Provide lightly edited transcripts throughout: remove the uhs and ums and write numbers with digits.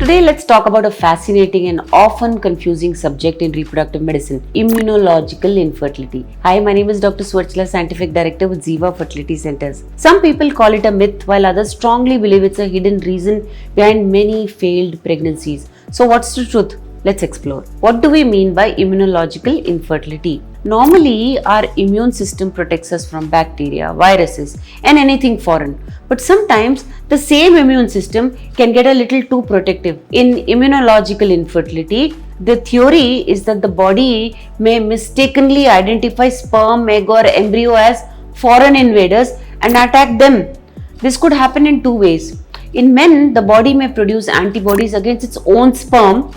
Today, let's talk about a fascinating and often confusing subject in reproductive medicine, immunological infertility. Hi, my name is Dr. Swarchla, Scientific Director with Ziva Fertility Centers. Some people call it a myth, while others strongly believe it's a hidden reason behind many failed pregnancies. So, what's the truth? Let's explore. What do we mean by immunological infertility? Normally, our immune system protects us from bacteria, viruses, and anything foreign. But sometimes the same immune system can get a little too protective. In immunological infertility, the theory is that the body may mistakenly identify sperm, egg, or embryo as foreign invaders and attack them. This could happen in two ways. In men, the body may produce antibodies against its own sperm,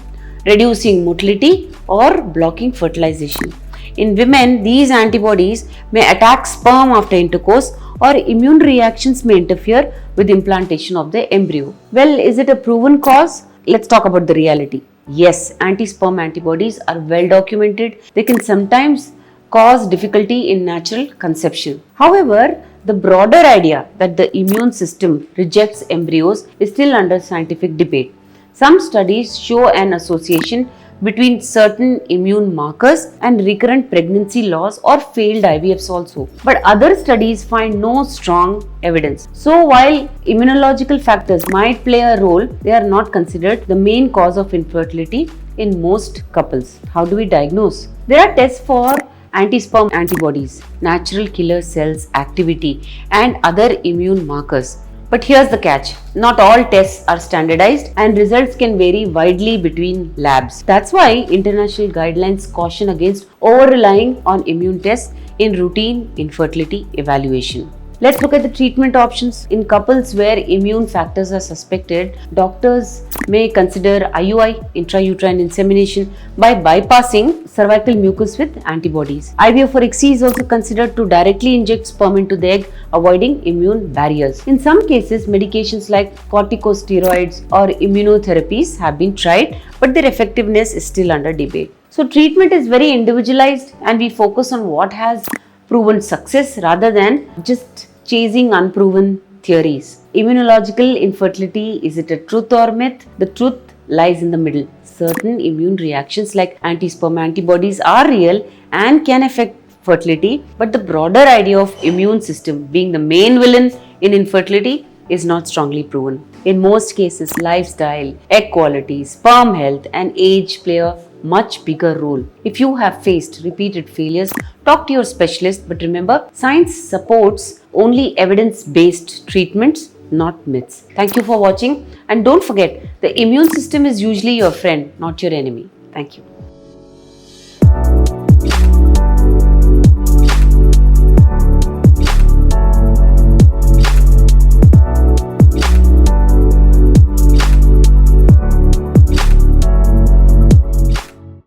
reducing motility or blocking fertilization. In women, these antibodies may attack sperm after intercourse, or immune reactions may interfere with implantation of the embryo. Well, is it a proven cause? Let's talk about the reality. Yes, anti-sperm antibodies are well documented. They can sometimes cause difficulty in natural conception. However, the broader idea that the immune system rejects embryos is still under scientific debate. Some studies show an association between certain immune markers and recurrent pregnancy loss or failed IVFs also. But other studies find no strong evidence. So while immunological factors might play a role, they are not considered the main cause of infertility in most couples. How do we diagnose? There are tests for anti-sperm antibodies, natural killer cells activity, and other immune markers. But here's the catch. Not all tests are standardized and results can vary widely between labs. That's why international guidelines caution against over-relying on immune tests in routine infertility evaluation. Let's look at the treatment options. In couples where immune factors are suspected, doctors may consider IUI, intrauterine insemination, by bypassing cervical mucus with antibodies. IVF for ICSI is also considered to directly inject sperm into the egg, avoiding immune barriers. In some cases, medications like corticosteroids or immunotherapies have been tried, but their effectiveness is still under debate. So treatment is very individualized and we focus on what has proven success rather than just chasing unproven theories. Immunological infertility, is it a truth or myth? The truth lies in the middle. Certain immune reactions like anti-sperm antibodies are real and can affect fertility, but the broader idea of immune system being the main villain in infertility is not strongly proven. In most cases, lifestyle, egg quality, sperm health, and age play a much bigger role. If you have faced repeated failures, talk to your specialist, but remember, science supports only evidence-based treatments, not myths. Thank you for watching, and don't forget, the immune system is usually your friend, not your enemy. Thank you.